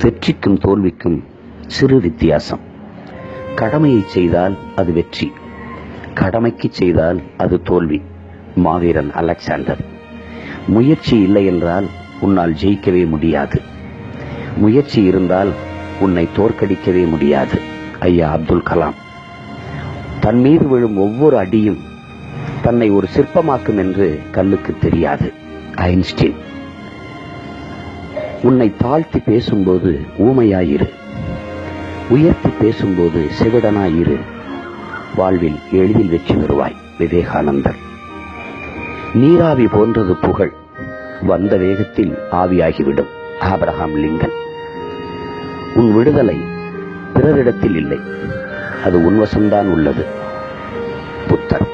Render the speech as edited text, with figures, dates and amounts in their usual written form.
வெற்றிக்கும் தோல்விக்கும் சிறு வித்தியாசம். கடமையை செய்தால் அது வெற்றி, கடமைக்கு செய்தால் அது தோல்வி. மாவீரன் அலெக்சாண்டர். முயற்சி இல்லை என்றால் உன்னால் ஜெயிக்கவே முடியாது, முயற்சி இருந்தால் உன்னை தோற்கடிக்கவே முடியாது. ஐயா அப்துல் கலாம். தன் மீது விழும் ஒவ்வொரு அடியும் தன்னை ஒரு சிற்பமாக்கும் என்று கல்லுக்கு தெரியாது. ஐன்ஸ்டீன். உன்னை தாழ்த்தி பேசும்போது ஊமையாயிரு, உயர்த்தி பேசும்போது செவிடனாயிரு. வாழ்வில் எளிதில் வெற்றி பெறுவாய். விவேகானந்தர். நீராவி போன்றது புகழ், வந்த வேகத்தில் ஆவியாகிவிடும். Abraham Lincoln. உன் விடுதலை பிறரிடத்தில் இல்லை, அது உன் வசம்தான் உள்ளது. புத்தர்.